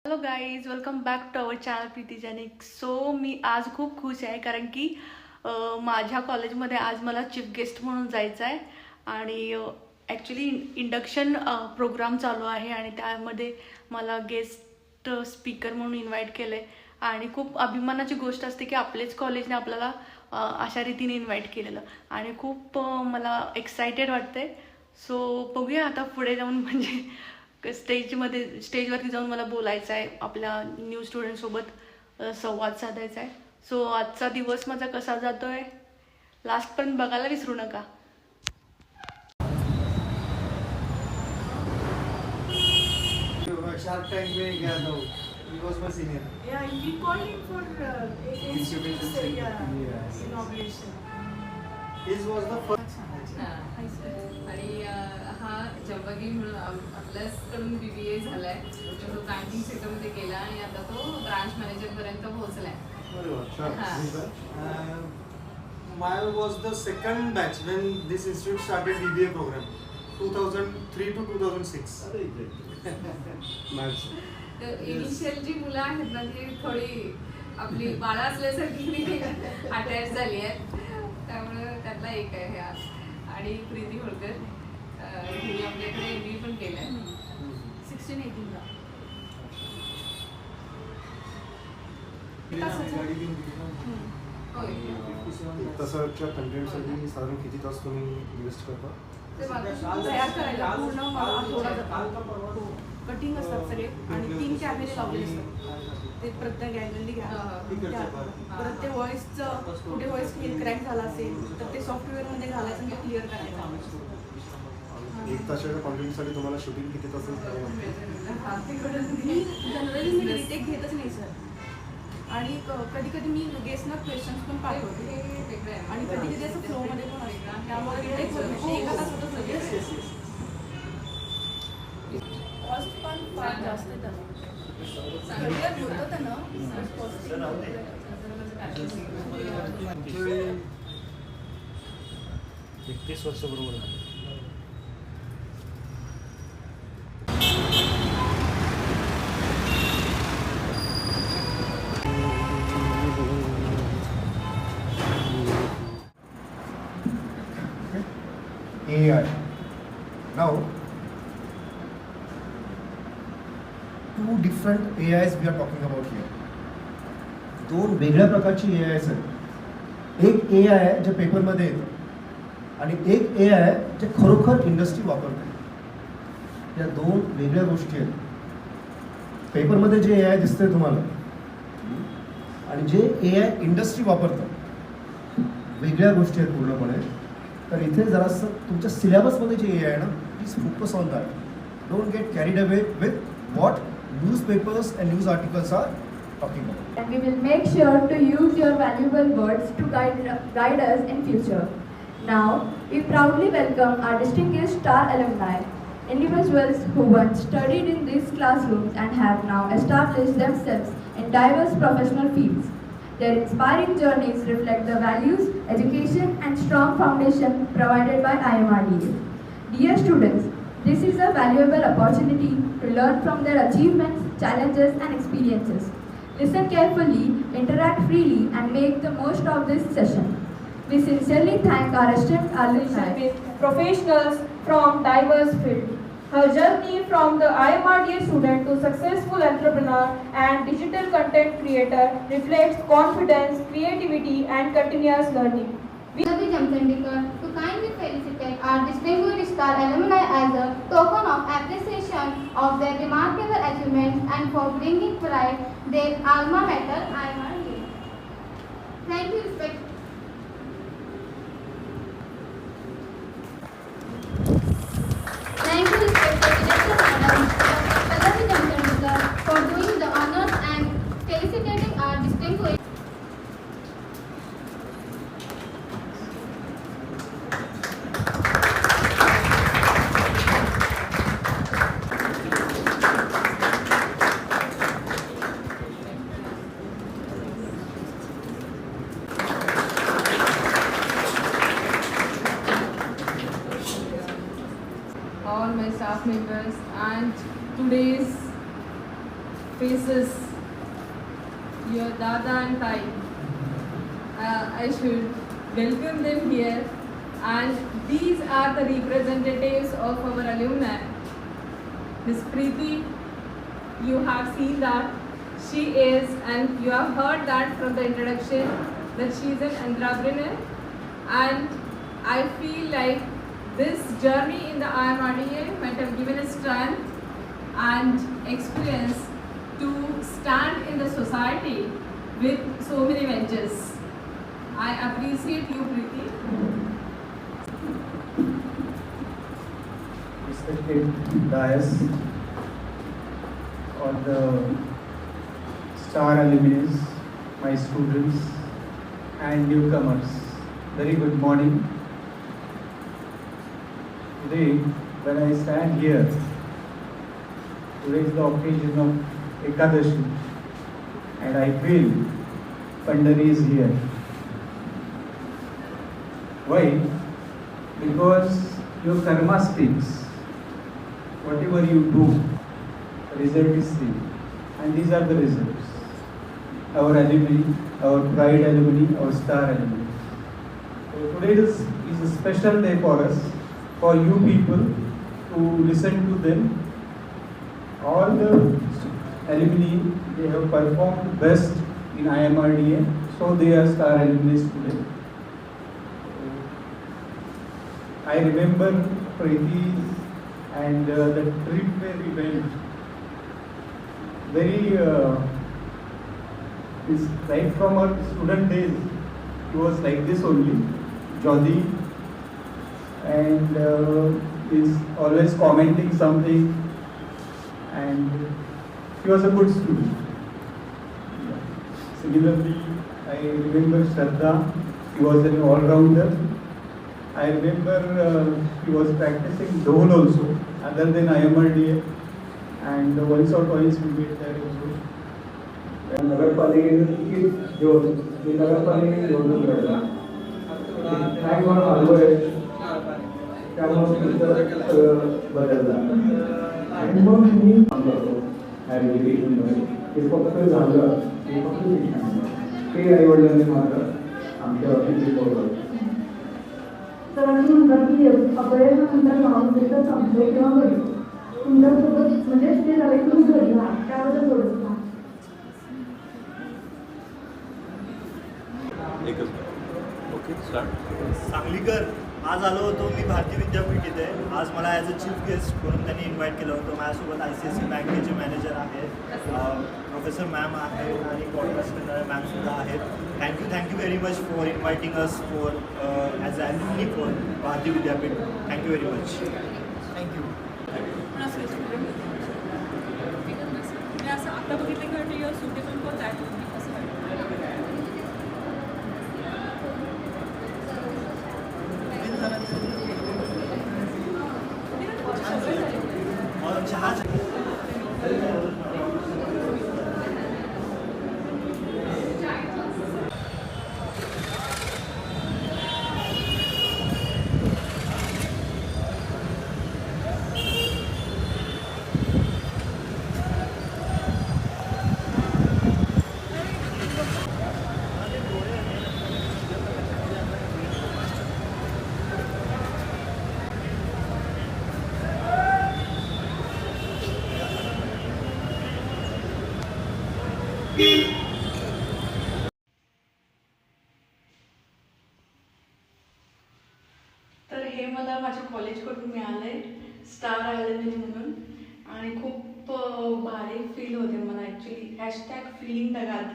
Hello guys, welcome back to our channel Preeti Janik. So मी आज खूप खुश आहे कारण की माझ्या कॉलेजमध्ये आज मला चीफ गेस्ट म्हणून जायचं आहे आणि ॲक्च्युली इंडक्शन प्रोग्राम चालू आहे आणि त्यामध्ये मला गेस्ट स्पीकर म्हणून इन्व्हाइट केलं आहे आणि खूप अभिमानाची गोष्ट असते की आपलेच कॉलेजने आपल्याला अशा रीतीने इन्व्हाइट केलेलं आणि खूप मला एक्सायटेड वाटते. सो बघूया आता पुढे जाऊन म्हणजे स्टेजवरती जाऊन मला बोलायचं आहे, आपल्या न्यू स्टुडंटसोबत संवाद साधायचा आहे. सो आजचा दिवस माझा कसा जातो आहे लास्टपर्यंत बघायला विसरू नका. Shark Tank में गया था वो. He was my senior. Yeah, we called him for inauguration. His was the first. आणि हा जंबगी म्हणून आपल्याकडून BBA झालाय, तो बँकिंग सेक्टरमध्ये केला आणि आता तो ब्रांच मॅनेजर पर्यंत पोहोचलाय. Mine was the second batch when this institute started BBA program, 2003 to 2006. तर इनिशियल जी मुलं आहेत ना ती थोडी आपली बाळा असल्यासारखी अटॅच झाली आहेत, त्यामुळे त्यातला एक आहे हा. आणि प्रीती होळकर, तिने आपल्याकडे MBA पण केलंय 16-18ला. तासाच्या कंटेंटसाठी साधारण किती तास तुम्ही इन्व्हेस्ट करता? तयार करायला पूर्ण मला आठवडा जातो. कटिंग असतात सगळे आणि 3 कॅमेरे लावलेले असतात. ते प्रत्येक गॅलरी घ्या, परत ते व्हॉइसचं कुठे व्हॉइस क्रॅक झाला असेल तर ते सॉफ्टवेअरमध्ये घालायचं आणि क्लिअर करायचं. 1 तासाच्या कॉन्टेंटसाठी तुम्हाला शूटिंग किती तास मी जनरली मी रिटेक घेतच नाही सर, आणि कधी कधी मी गेस्टना क्वेश्चन्स पण पाठवते आणि कधी कधी असं फ्लोमध्ये पण असतं, त्यामुळे रिटेक होतं एका तासातच लगेच. कॉस्ट पण फार जास्त आहे त्याला. होतं त्यानं 31 वर्ष बरोबर आहे. AI. Now, 2 different AIs we are talking about here. 2 वेगळ्या प्रकारची AIs आहेत. एक AI आहे जे पेपरमध्ये येतं आणि एक AI आहे जे खरोखर इंडस्ट्री वापरते. या 2 वेगळ्या गोष्टी आहेत. पेपरमध्ये जे AI दिसतंय तुम्हाला आणि जे AI इंडस्ट्री वापरतं वेगळ्या गोष्टी आहेत पूर्णपणे. तर इथे जरासं तुमच्या सिलेबसमध्ये जे AI आहे ना, please focus on that. Don't get carried away with what newspapers and news articles are talking about. And we will make sure to use your valuable words to guide us in future. Now, we proudly welcome our distinguished star alumni, individuals who once studied in these classrooms and have now established themselves in diverse professional fields. Their inspiring journeys reflect the values, education, and strong foundation provided by IMRDA. Dear students, this is a valuable opportunity to learn from their achievements, challenges, and experiences. Listen carefully, interact freely, and make the most of this session. We sincerely thank our esteemed alumni with professionals from diverse fields. Her journey from the IMRDA student to successful entrepreneur and digital content creator reflects confidence, creativity, and continuous learning. Ravi Jamchandikar to kindly felicitate our distinguished star alumni as a token of appreciation of their remarkable achievements and for bringing pride their alma mater IMRDA. Thank you, respect. Thank you, respected director madam, Ravi Jamchandikar, for doing the honors and felicitating our distinguished. All my staff members and today's faces, your Dada and Tai. I should welcome them here, and these are the representatives of our alumni. Miss Preeti, you have seen that she is, and you have heard that from the introduction, that she is an entrepreneur, and I feel like this journey in the IMRDA might have given us strength and experience to stand in the society with so many ventures. I appreciate you, Preeti. Respected dais, all the star alumni, my students and newcomers, very good morning. Today, when I stand here, today is the occasion of Ekadashi, and I feel Pandari is here. Why? Because your karma speaks. Whatever you do, the result is seen. And these are the results. Our alumni, our pride alumni, our star alumni. So today is a special day for us, for you people to listen to them. All the alumni, they have performed best in IMRDA, so they are star alumni today. I remember Preeti and the trip where we went. Very, is right from our student days, he was like this only, jolly, and is always commenting something, and he was a good student. Similarly, I remember Shraddha, he was an all-rounder. I remember he was practicing dhol also, other than IMRDA, and once or twice we met there also. नगरपालिकेने घेऊन मी नगरपालिकेने निवडून राहिला काय म्हणून आलो आहे त्यामुळे तुमचं बदलला आणि मग मी करतो ॲग्रिकेशनमध्ये हे फक्त झालं हे फक्त शिक्षण ते आईवडिलांनी मात्र आमच्या बाबतीत शिकवलं तर आम्ही म्हणतात की अपयशानंतर माणूस संपतो किंवा घडतो तुमच्यासोबत म्हणजे ते झाले तुम्ही घडला त्याबद्दल थोडं सांगा. सांगलीकर आज आलो होतो मी भारतीय विद्यापीठ इथे. आज मला ॲज अ चीफ गेस्ट म्हणून त्यांनी इन्व्हाइट केलं होतं. माझ्यासोबत ICICI बँकेचे मॅनेजर आहेत, प्रोफेसर मॅम आहेत आणि पॉडकास्टर मॅमसुद्धा आहेत. Thank you very much for inviting us for as a alumni for Bharati Vidyapeeth. Thank you very much. Thank you. असं आता बघितलं की सुटेबल फॉर दॅट असं चहा तर हे मला माझ्या कॉलेजकडून मिळालंय स्टार ॲल्युमनी म्हणून आणि खूप भारी फील होते मला ॲक्च्युली. #फीलिंग द गात